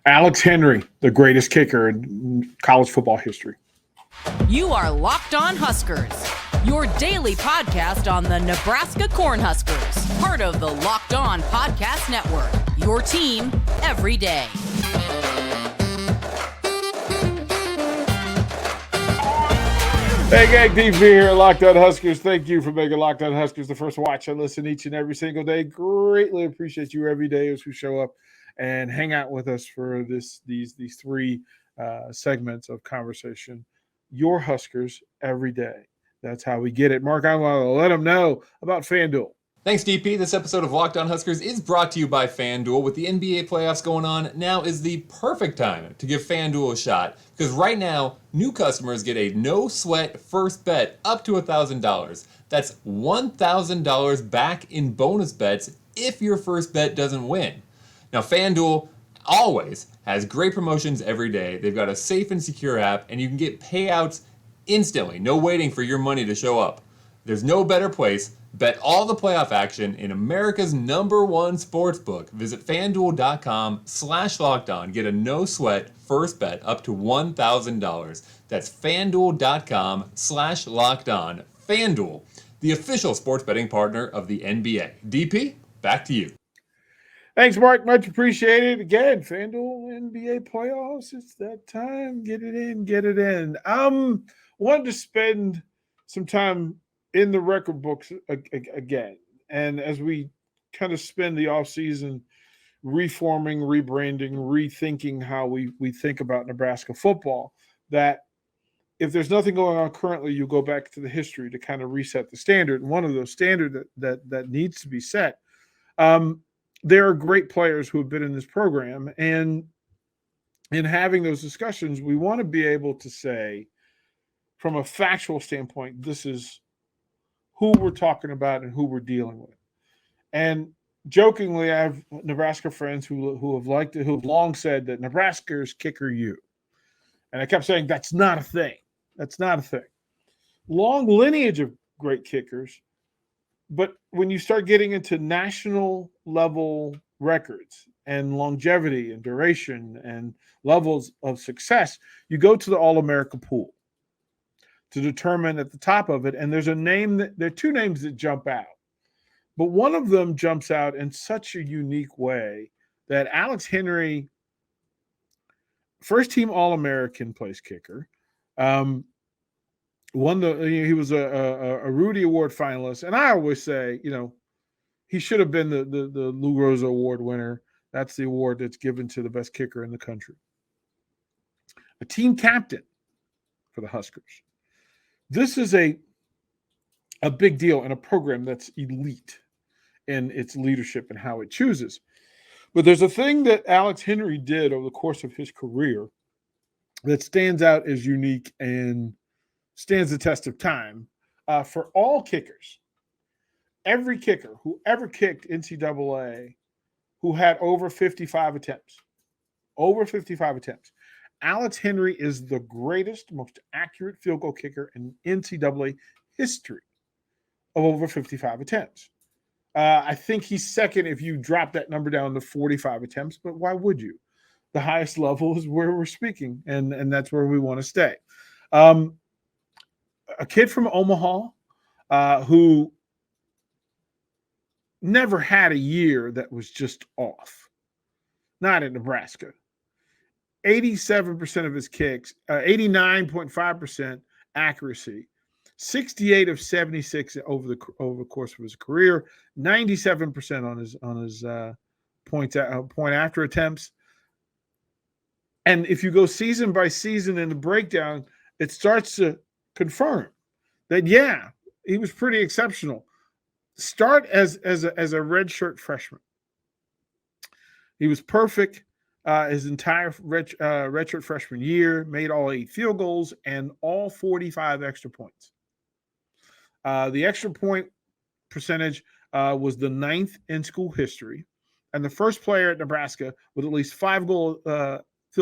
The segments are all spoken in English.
Alex Henry, the greatest kicker in college football history. You are Locked On Huskers, your daily podcast on the Nebraska Cornhuskers, part of the Locked On Podcast Network, your team every day. Hey, gang, DP here at Locked On Huskers. Thank you for making Locked On Huskers the first watch and listen each and every single day. Greatly appreciate you every day as we show up and hang out with us for these three segments of conversation. Your Huskers every day. That's how we get it. Mark, I want to let them know about FanDuel. Thanks, DP. This episode of Locked On Huskers is brought to you by FanDuel. With the NBA playoffs going on, now is the perfect time to give FanDuel a shot. Because right now, new customers get a no-sweat first bet up to $1,000. That's $1,000 back in bonus bets if your first bet doesn't win. Now, FanDuel always has great promotions every day. They've got a safe and secure app, and you can get payouts instantly. No waiting for your money to show up. There's no better place. Bet all the playoff action in America's #1 sportsbook. Visit FanDuel.com/LockedOn. Get a no-sweat first bet up to $1,000. That's FanDuel.com/LockedOn. FanDuel, the official sports betting partner of the NBA. DP, back to you. Thanks, Mark. Much appreciated. Again, FanDuel NBA playoffs. It's that time. Get it in. Get it in. Wanted to spend some time in the record books again. And as we kind of spend the offseason reforming, rebranding, rethinking how we think about Nebraska football, that if there's nothing going on currently, you go back to the history to kind of reset the standard. And one of those standards that needs to be set, there are great players who have been in this program. And in having those discussions, we want to be able to say, from a factual standpoint, this is who we're talking about and who we're dealing with. And jokingly, I have Nebraska friends who have long said that Nebraska is kicker you. And I kept saying, that's not a thing. That's not a thing. Long lineage of great kickers. But when you start getting into national level records and longevity and duration and levels of success, you go to the All-America pool to determine at the top of it. And there are two names that jump out. But one of them jumps out in such a unique way that Alex Henry, first team All-American place kicker, he was a Rudy Award finalist. And I always say, he should have been the Lou Rosa Award winner. That's the award that's given to the best kicker in the country. A team captain for the Huskers. This is a big deal in a program that's elite in its leadership and how it chooses. But there's a thing that Alex Henry did over the course of his career that stands out as unique and stands the test of time for all kickers. Every kicker who ever kicked NCAA who had over 55 attempts, Alex Henry is the greatest, most accurate field goal kicker in NCAA history of over 55 attempts. I think he's second if you drop that number down to 45 attempts, but why would you? The highest level is where we're speaking, and that's where we want to stay. A kid from Omaha who never had a year that was just off. Not in Nebraska. 87% of his kicks, 89.5% accuracy, 68 of 76 over the course of his career, 97% on his point after attempts. And if you go season by season in the breakdown, it starts to confirm that he was pretty exceptional. Start as a redshirt freshman. He was perfect. His entire redshirt freshman year, made all 8 field goals and all 45 extra points. The extra point percentage was the 9th in school history, and the first player at Nebraska with at least 5 field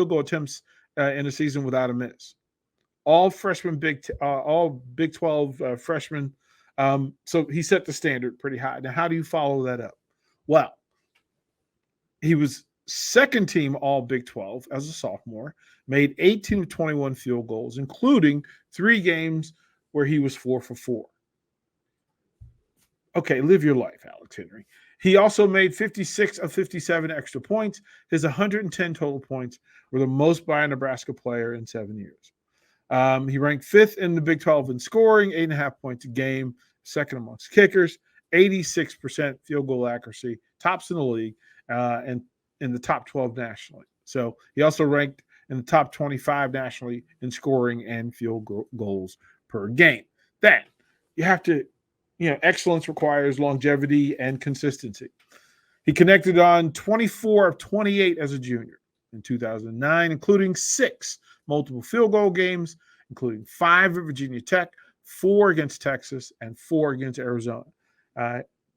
goal attempts in a season without a miss. All freshmen, all Big 12 freshmen. So he set the standard pretty high. Now, how do you follow that up? Well, he was second team all Big 12 as a sophomore, made 18 of 21 field goals, including 3 games where he was 4 for 4. Okay, live your life, Alex Henry. He also made 56 of 57 extra points. His 110 total points were the most by a Nebraska player in 7 years. He ranked 5th in the Big 12 in scoring, 8.5 points a game, second amongst kickers, 86% field goal accuracy, tops in the league, and in the top 12 nationally. So he also ranked in the top 25 nationally in scoring and field goals per game. Then you have to, excellence requires longevity and consistency. He connected on 24 of 28 as a junior in 2009, including 6 multiple field goal games, including 5 at Virginia Tech, 4 against Texas, and 4 against Arizona.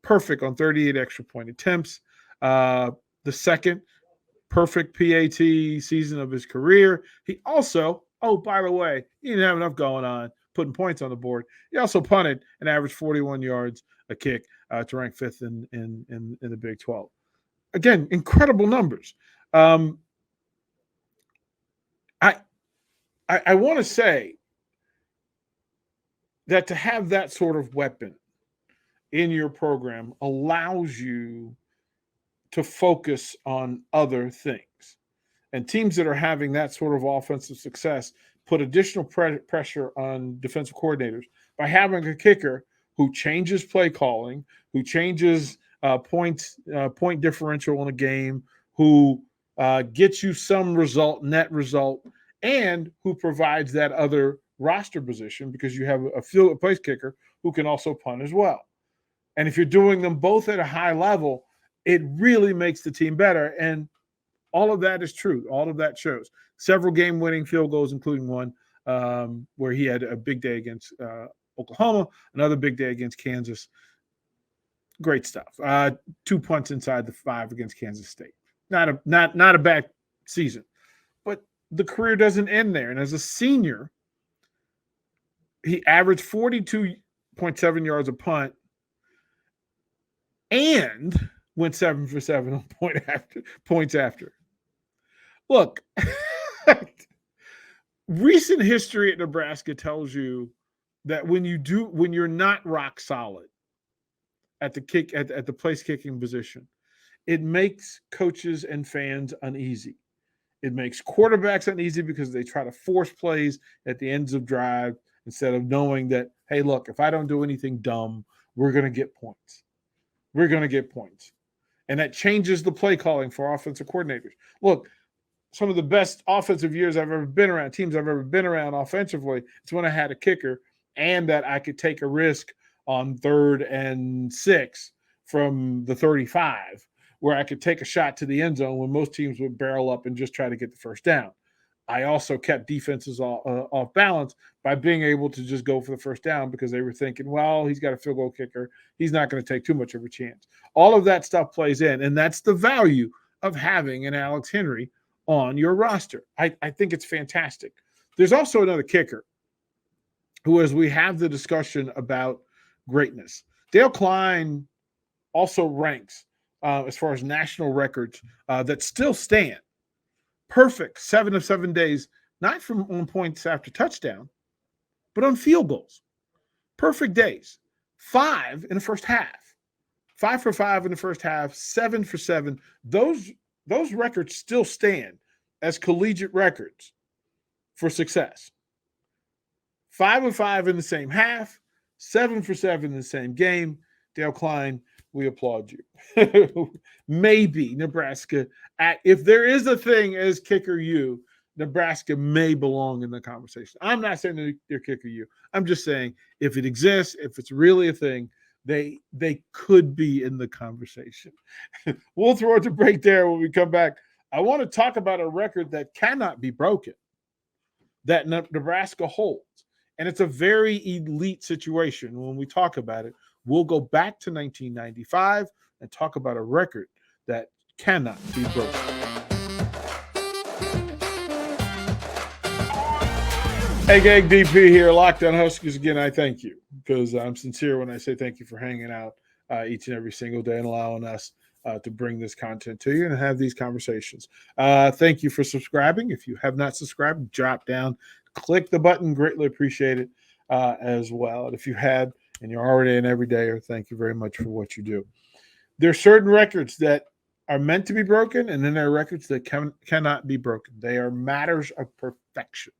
Perfect on 38 extra point attempts. The second perfect PAT season of his career. He also, by the way, he didn't have enough going on putting points on the board. He also punted and averaged 41 yards a kick to rank 5th in the Big 12. Again, incredible numbers. I want to say that to have that sort of weapon in your program allows you to focus on other things. And teams that are having that sort of offensive success put additional pressure on defensive coordinators by having a kicker who changes play calling, who changes point differential in a game, who gets you some net result, and who provides that other roster position because you have a place kicker who can also punt as well. And if you're doing them both at a high level, it really makes the team better. And all of that is true. All of that shows. Several game-winning field goals, including one where he had a big day against Oklahoma, another big day against Kansas. Great stuff. 2 punts inside the 5 against Kansas State. Not a bad season. But the career doesn't end there. And as a senior, he averaged 42.7 yards a punt and went 7 for 7 on points after. Look, recent history at Nebraska tells you that when you're not rock solid at the place kicking position, it makes coaches and fans uneasy. It makes quarterbacks uneasy because they try to force plays at the ends of drive instead of knowing that, hey, look, if I don't do anything dumb, we're going to get points. We're going to get points. And that changes the play calling for offensive coordinators. Look, some of the best offensive years I've ever been around, teams I've ever been around offensively, it's when I had a kicker and that I could take a risk on 3rd and 6 from the 35, where I could take a shot to the end zone when most teams would barrel up and just try to get the first down. I also kept defenses off balance by being able to just go for the first down because they were thinking, well, he's got a field goal kicker. He's not going to take too much of a chance. All of that stuff plays in, and that's the value of having an Alex Henry on your roster. I think it's fantastic. There's also another kicker who, as we have the discussion about greatness, Dale Klein also ranks as far as national records that still stand. Perfect 7 of 7 days, not from on points after touchdown, but on field goals. Perfect days. 5 in the first half. 5 for 5 in the first half, 7 for 7. Those records still stand as collegiate records for success. 5 of 5 in the same half, 7 for 7 in the same game. Dale Klein, we applaud you. Maybe Nebraska, if there is a thing as kicker U, Nebraska may belong in the conversation. I'm not saying they're kicker U. I'm just saying if it exists, if it's really a thing, they could be in the conversation. We'll throw it to break there. When we come back, I want to talk about a record that cannot be broken, that Nebraska holds. And it's a very elite situation. When we talk about it, we'll go back to 1995 and talk about a record that cannot be broken. Hey, gang, DP here, Locked On Huskers. Again, I thank you because I'm sincere when I say thank you for hanging out each and every single day and allowing us to bring this content to you and have these conversations. Thank you for subscribing. If you have not subscribed, drop down, click the button. Greatly appreciate it as well. And if you had and you're already an everydayer, thank you very much for what you do. There are certain records that are meant to be broken, and then there are records that cannot be broken. They are matters of perfection.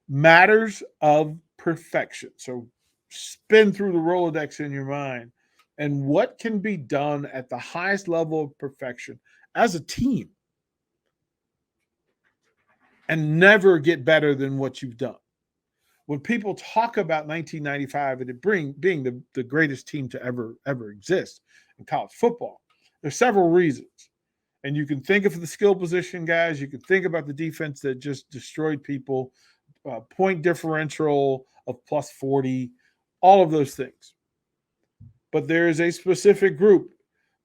Matters of perfection. So spin through the Rolodex in your mind and what can be done at the highest level of perfection as a team and never get better than what you've done. When people talk about 1995 and it being the greatest team to ever exist in college football, there's several reasons. And you can think of the skill position guys. You can think about the defense that just destroyed people, point differential of plus 40, all of those things. But there is a specific group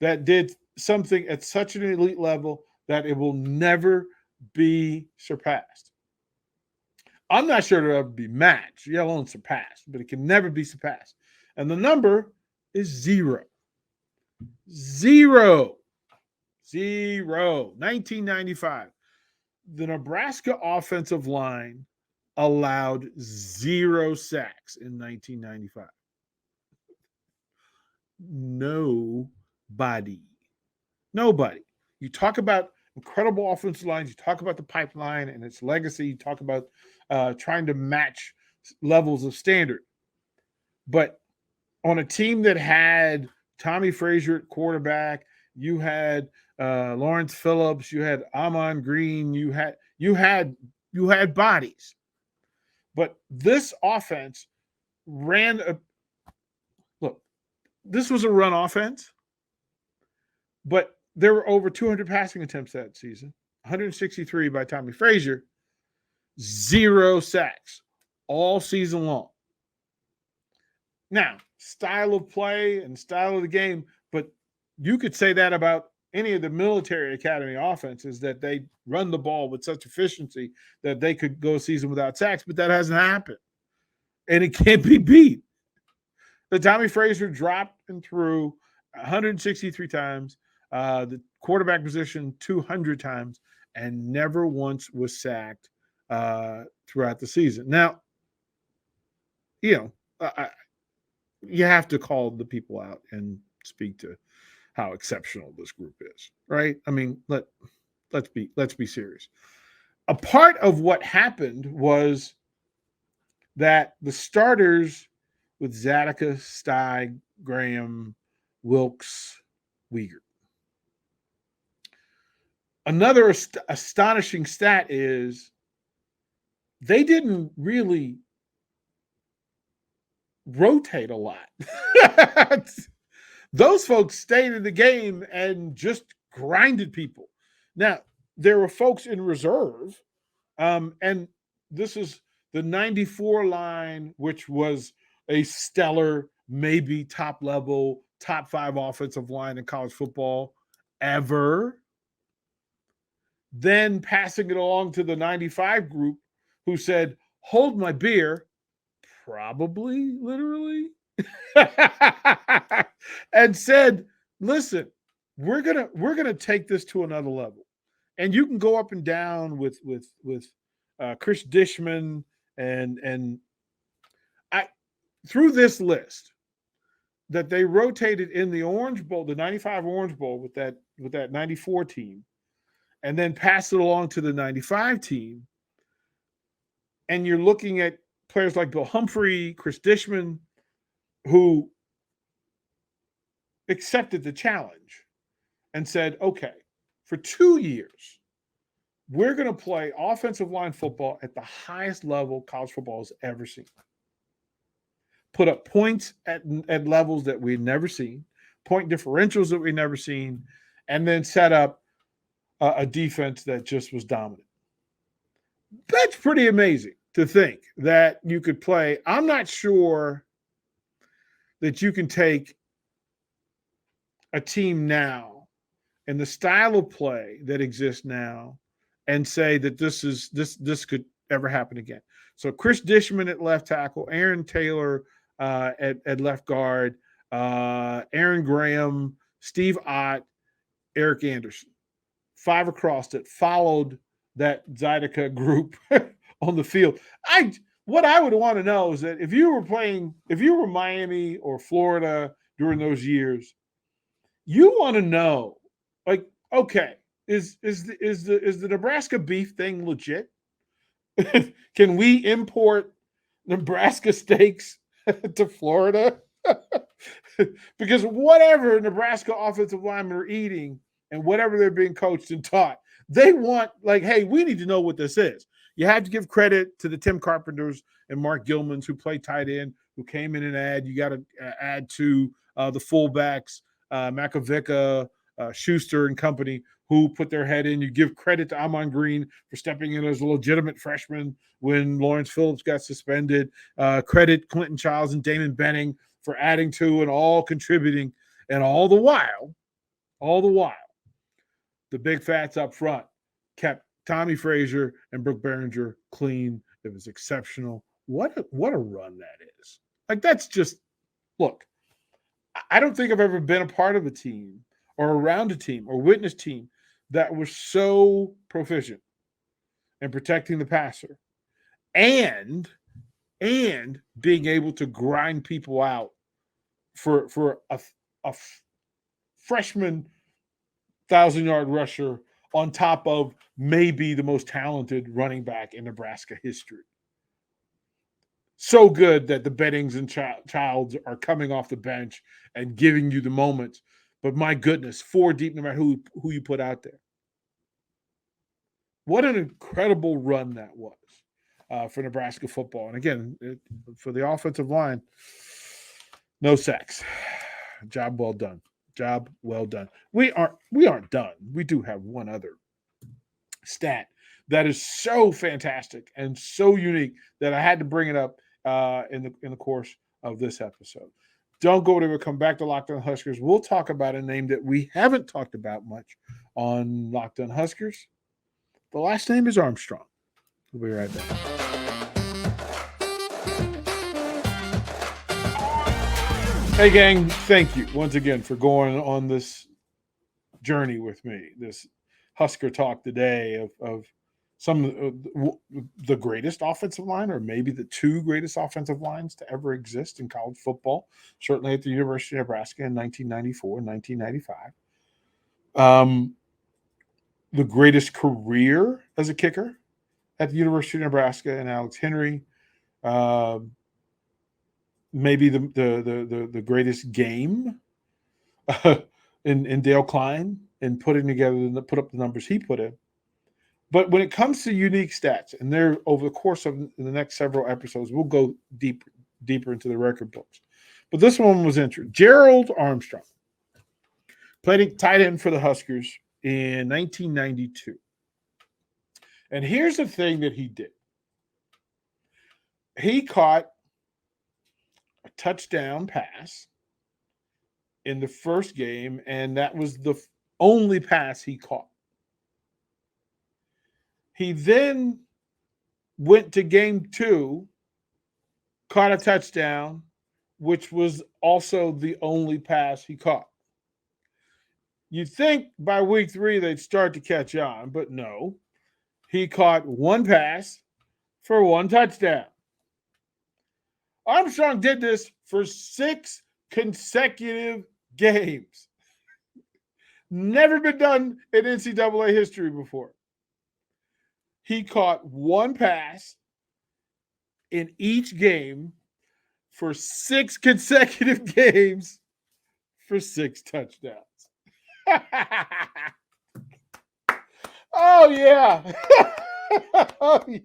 that did something at such an elite level that it will never be surpassed. I'm not sure it'll ever be matched, let alone surpassed, but it can never be surpassed. And the number is 0. 0. 1995. The Nebraska offensive line allowed 0 sacks in 1995. Nobody. You talk about incredible offensive lines. You talk about the pipeline and its legacy. You talk about trying to match levels of standard. But on a team that had Tommy Frazier at quarterback, you had Lawrence Phillips, you had Amon Green, you had bodies. But this offense ran this was a run offense, but there were over 200 passing attempts that season, 163 by Tommy Frazier, 0 sacks all season long. Now, style of play and style of the game, but you could say that about any of the military academy offenses, that they run the ball with such efficiency that they could go a season without sacks, but that hasn't happened. And it can't be beat. The Tommy Frazier dropped and threw 163 times, the quarterback position 200 times, and never once was sacked throughout the season. Now, you have to call the people out and speak to how exceptional this group is, right? I mean, let's be serious. A part of what happened was that the starters with Zadika, Steig, Graham, Wilkes, Uyghur. Another astonishing stat is they didn't really rotate a lot. Those folks stayed in the game and just grinded people. Now, there were folks in reserve, and this is the 94 line, which was a stellar, maybe top level, top 5 offensive line in college football ever. Then passing it along to the 95 group who said, hold my beer, probably literally, and said, listen, we're gonna take this to another level. And you can go up and down with Chris Dishman and I through this list that they rotated in the Orange Bowl, the 95 Orange Bowl with that 94 team, and then pass it along to the 95 team. And you're looking at players like Bill Humphrey, Chris Dishman, who accepted the challenge and said, okay, for 2 years, we're going to play offensive line football at the highest level college football has ever seen. Put up points at levels that we'd never seen, point differentials that we'd never seen, and then set up a defense that just was dominant. That's pretty amazing to think that you could play. I'm not sure that you can take a team now and the style of play that exists now and say that this could ever happen again. So Chris Dishman at left tackle, Aaron Taylor at left guard, Aaron Graham, Steve Ott, Eric Anderson. 5 across that followed that Zydeco group on the field. What I would want to know is that if you were Miami or Florida during those years, you want to know, like, okay, is the Nebraska beef thing legit? Can we import Nebraska steaks to Florida? Because whatever Nebraska offensive linemen are eating and whatever they're being coached and taught, they want, like, hey, we need to know what this is. You have to give credit to the Tim Carpenters and Mark Gilmans who play tight end, who came in and add. You got to add to the fullbacks, Makovica, Schuster and company, who put their head in. You give credit to Amon Green for stepping in as a legitimate freshman when Lawrence Phillips got suspended. Credit Clinton Childs and Damon Benning for adding to and all contributing. And all the while, the big fats up front kept Tommy Frazier and Brooke Behringer clean. It was exceptional. What a run that is. Like, that's just, look, I don't think I've ever been a part of a team or around a team or witnessed a team that was so proficient in protecting the passer and being able to grind people out for a freshman 1,000-yard rusher on top of maybe the most talented running back in Nebraska history. So good that the Beddings and Childs are coming off the bench and giving you the moments. But my goodness, 4 deep no matter who you put out there. What an incredible run that was for Nebraska football. And again, for the offensive line, no sacks. Job well done. Job well done. We aren't done. We do have one other stat that is so fantastic and so unique that I had to bring it up in the course of this episode. Don't go anywhere. Come back to Locked On Huskers. We'll talk about a name that we haven't talked about much on Locked On Huskers. The last name is Armstrong. We'll be right back. Hey, gang, thank you once again for going on this journey with me, this Husker talk today of some of the greatest offensive line, or maybe the 2 greatest offensive lines to ever exist in college football, certainly at the University of Nebraska in 1994 and 1995. The greatest career as a kicker at the University of Nebraska in Alex Henry. Maybe the greatest game in Dale Klein and put up the numbers he put in. But when it comes to unique stats, and they're over the course of the next several episodes, we'll go deeper into the record books. But this one was interesting. Gerald Armstrong played tight end for the Huskers in 1992. And here's the thing that he did. He caught a touchdown pass in the first game, and that was the only pass he caught. He then went to game 2, caught a touchdown, which was also the only pass he caught. You'd think by week 3 they'd start to catch on, but no. He caught 1 pass for 1 touchdown. Armstrong did this for 6 consecutive games. Never been done in NCAA history before. He caught 1 pass in each game for 6 consecutive games for 6 touchdowns. Oh, yeah. Oh, yeah.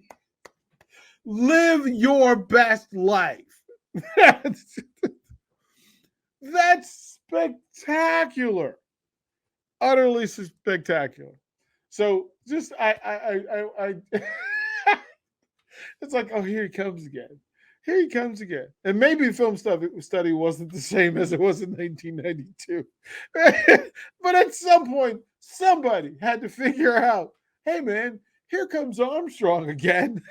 Live your best life. That's spectacular. Utterly spectacular. So just I it's like, oh, here he comes again. Here he comes again. And maybe film study wasn't the same as it was in 1992. But at some point, somebody had to figure out, hey, man, here comes Armstrong again.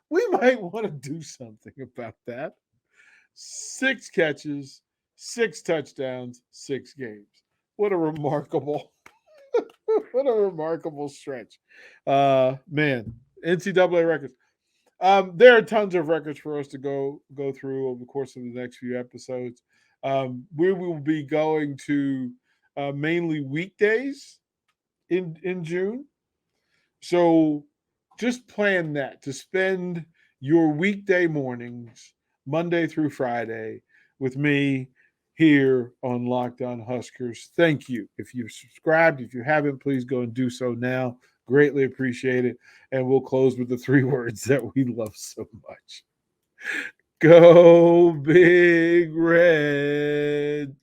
We might want to do something about that. 6 catches, 6 touchdowns, 6 games. What a remarkable, what a remarkable stretch. Man, NCAA records. There are tons of records for us to go through over the course of the next few episodes. We will be going to mainly weekdays in June. So just plan that to spend your weekday mornings, Monday through Friday, with me here on Locked On Huskers. Thank you. If you've subscribed, if you haven't, please go and do so now. Greatly appreciate it. And we'll close with the 3 words that we love so much. Go Big Red.